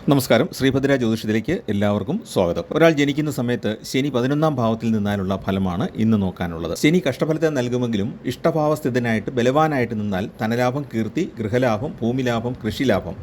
നമസ്കാരം. ശ്രീഭദ്ര ജ്യോതിഷത്തിലേക്ക് എല്ലാവർക്കും സ്വാഗതം. ഒരാൾ ജനിക്കുന്ന സമയത്ത് ശനി 11ാം ഭാവത്തിൽ നിന്നാലുള്ള ഫലമാണ് ഇന്ന് നോക്കാനുള്ളത്. ശനി കഷ്ടഫലത്തെ നൽകുമെങ്കിലും ഇഷ്ടഭാവസ്ഥിതനായിട്ട് ബലവാനായിട്ട് നിന്നാൽ ധനലാഭം, കീർത്തി, ഗൃഹലാഭം, ഭൂമിലാഭം, കൃഷിലാഭം,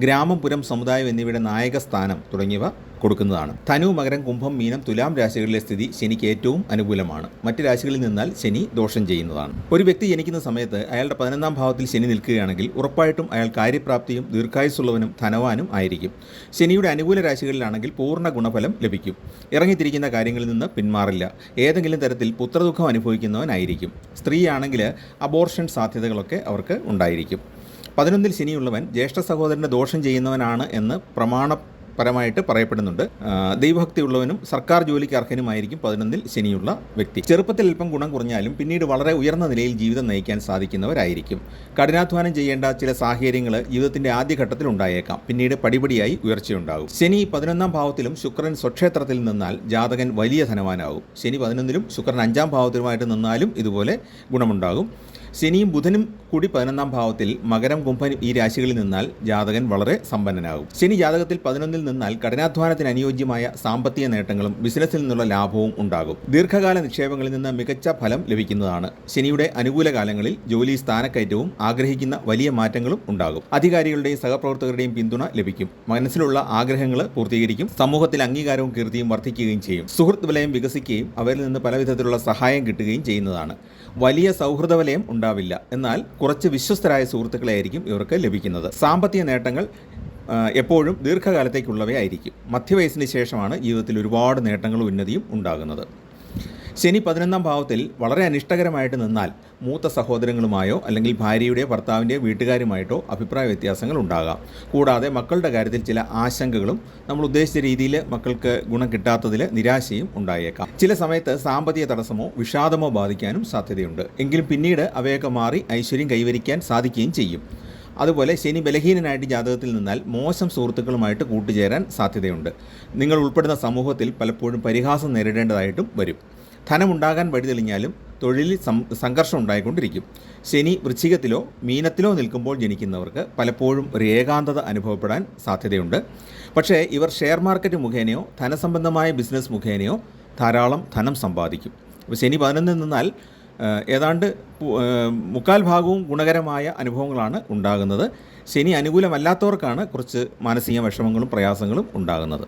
ഗ്രാമം, പുരം, സമുദായം എന്നിവയുടെ നായക സ്ഥാനം തുടങ്ങിയവ കൊടുക്കുന്നതാണ്. ധനു, മകരം, കുംഭം, മീനം, തുലാം രാശികളിലെ സ്ഥിതി ശനിക്ക് ഏറ്റവും അനുകൂലമാണ്. മറ്റ് രാശികളിൽ നിന്നാൽ ശനി ദോഷം ചെയ്യുന്നതാണ്. ഒരു വ്യക്തി ജനിക്കുന്ന സമയത്ത് അയാളുടെ 11ാം ഭാവത്തിൽ ശനി നിൽക്കുകയാണെങ്കിൽ ഉറപ്പായിട്ടും അയാൾ കാര്യപ്രാപ്തിയും ദീർഘായുസ്സുള്ളവനും ധനവാനും ആയിരിക്കും. ശനിയുടെ അനുകൂല രാശികളിലാണെങ്കിൽ പൂർണ്ണ ഗുണഫലം ലഭിക്കും. ഇറങ്ങിത്തിരിക്കുന്ന കാര്യങ്ങളിൽ നിന്ന് പിന്മാറില്ല. ഏതെങ്കിലും തരത്തിൽ പുത്രദുഃഖം അനുഭവിക്കുന്നവനായിരിക്കും. സ്ത്രീയാണെങ്കിൽ അബോർഷൻ സാധ്യതകളൊക്കെ അവർക്ക് ഉണ്ടായിരിക്കും. 11ൽ ശനിയുള്ളവൻ ജ്യേഷ്ഠ സഹോദരൻ്റെ ദോഷം ചെയ്യുന്നവനാണ് എന്ന് പരമായിട്ട് പറയപ്പെടുന്നുണ്ട്. ദൈവഭക്തിയുള്ളവനും സർക്കാർ ജോലിക്ക് അർഹനുമായിരിക്കും 11ൽ ശനിയുള്ള വ്യക്തി. ചെറുപ്പത്തിൽ അല്പം ഗുണം കുറഞ്ഞാലും പിന്നീട് വളരെ ഉയർന്ന നിലയിൽ ജീവിതം നയിക്കാൻ സാധിക്കുന്നവരായിരിക്കും. കഠിനാധ്വാനം ചെയ്യേണ്ട ചില സാഹചര്യങ്ങൾ ജീവിതത്തിൻ്റെ ആദ്യഘട്ടത്തിൽ ഉണ്ടായേക്കാം. പിന്നീട് പടിപടിയായി ഉയർച്ചയുണ്ടാകും. ശനി 11ാം ഭാവത്തിലും ശുക്രൻ സ്വക്ഷേത്രത്തിൽ നിന്നാൽ ജാതകൻ വലിയ ധനവാനാകും. ശനി 11ലും ശുക്രൻ 5ാം ഭാവത്തിലുമായിട്ട് നിന്നാലും ഇതുപോലെ ഗുണമുണ്ടാകും. ശനിയും ബുധനും കൂടി 11ാം ഭാവത്തിൽ മകരം, കുംഭം ഈ രാശികളിൽ നിന്നാൽ ജാതകൻ വളരെ സമ്പന്നനാകും. ശനി ജാതകത്തിൽ 11ൽ നിന്നാൽ കഠിനാധ്വാനത്തിന് അനുയോജ്യമായ സാമ്പത്തിക നേട്ടങ്ങളും ബിസിനസ്സിൽ നിന്നുള്ള ലാഭവും ഉണ്ടാകും. ദീർഘകാല നിക്ഷേപങ്ങളിൽ നിന്ന് മികച്ച ഫലം ലഭിക്കുന്നതാണ്. ശനിയുടെ അനുകൂല കാലങ്ങളിൽ ജോലി സ്ഥാനക്കയറ്റവും ആഗ്രഹിക്കുന്ന വലിയ മാറ്റങ്ങളും ഉണ്ടാകും. അധികാരികളുടെയും സഹപ്രവർത്തകരുടെയും പിന്തുണ ലഭിക്കും. മനസ്സിലുള്ള ആഗ്രഹങ്ങൾ പൂർത്തീകരിക്കും. സമൂഹത്തിൽ അംഗീകാരവും കീർത്തിയും വർദ്ധിക്കുകയും ചെയ്യും. സുഹൃത്ത് വലയം വികസിക്കുകയും അവരിൽ നിന്ന് പലവിധത്തിലുള്ള സഹായം കിട്ടുകയും ചെയ്യുന്നതാണ്. വലിയ സൗഹൃദ വലയം ഉണ്ടാവില്ല. എന്നാൽ കുറച്ച് വിശ്വസ്തരായ സുഹൃത്തുക്കളായിരിക്കും ഇവർക്ക് ലഭിക്കുന്നത്. സാമ്പത്തിക നേട്ടങ്ങൾ എപ്പോഴും ദീർഘകാലത്തേക്കുള്ളവയായിരിക്കും. മധ്യവയസ്സിന് ശേഷമാണ് ജീവിതത്തിൽ ഒരുപാട് നേട്ടങ്ങളും ഉന്നതിയും ഉണ്ടാകുന്നത്. ശനി 11ാം ഭാവത്തിൽ വളരെ അനിഷ്ടകരമായിട്ട് നിന്നാൽ മൂത്ത സഹോദരങ്ങളുമായോ അല്ലെങ്കിൽ ഭാര്യയുടെ ഭർത്താവിൻ്റെ വീട്ടുകാരുമായിട്ടോ അഭിപ്രായ വ്യത്യാസങ്ങൾ ഉണ്ടാകാം. കൂടാതെ മക്കളുടെ കാര്യത്തിൽ ചില ആശങ്കകളും നമ്മൾ ഉദ്ദേശിച്ച രീതിയിൽ മക്കൾക്ക് ഗുണം കിട്ടാത്തതിൽ നിരാശയും ഉണ്ടായേക്കാം. ചില സമയത്ത് സാമ്പത്തിക തടസ്സമോ വിഷാദമോ ബാധിക്കാനും സാധ്യതയുണ്ട്. എങ്കിലും പിന്നീട് അവയൊക്കെ മാറി ഐശ്വര്യം കൈവരിക്കാൻ സാധിക്കുകയും ചെയ്യും. അതുപോലെ ശനി ബലഹീനനായിട്ട് ജാതകത്തിൽ നിന്നാൽ മോശം സുഹൃത്തുക്കളുമായിട്ട് കൂട്ടുചേരാൻ സാധ്യതയുണ്ട്. നിങ്ങൾ ഉൾപ്പെടുന്ന സമൂഹത്തിൽ പലപ്പോഴും പരിഹാസം നേരിടേണ്ടതായിട്ടും വരും. ധനമുണ്ടാകാൻ വഴിതെളിഞ്ഞാലും തൊഴിലിൽ സംഘർഷം ഉണ്ടായിക്കൊണ്ടിരിക്കും. ശനി വൃശ്ചികത്തിലോ മീനത്തിലോ നിൽക്കുമ്പോൾ ജനിക്കുന്നവർക്ക് പലപ്പോഴും ഒരു ഏകാന്തത അനുഭവപ്പെടാൻ സാധ്യതയുണ്ട്. പക്ഷേ ഇവർ ഷെയർ മാർക്കറ്റ് മുഖേനയോ ധനസംബന്ധമായ ബിസിനസ് മുഖേനയോ ധാരാളം ധനം സമ്പാദിക്കും. അപ്പോൾ ശനി 11ൽ നിന്നാൽ ഏതാണ്ട് 3/4 ഭാഗവും ഗുണകരമായ അനുഭവങ്ങളാണ് ഉണ്ടാകുന്നത്. ശനി അനുകൂലമല്ലാത്തവർക്കാണ് കുറച്ച് മാനസിക വിഷമങ്ങളും പ്രയാസങ്ങളും ഉണ്ടാകുന്നത്.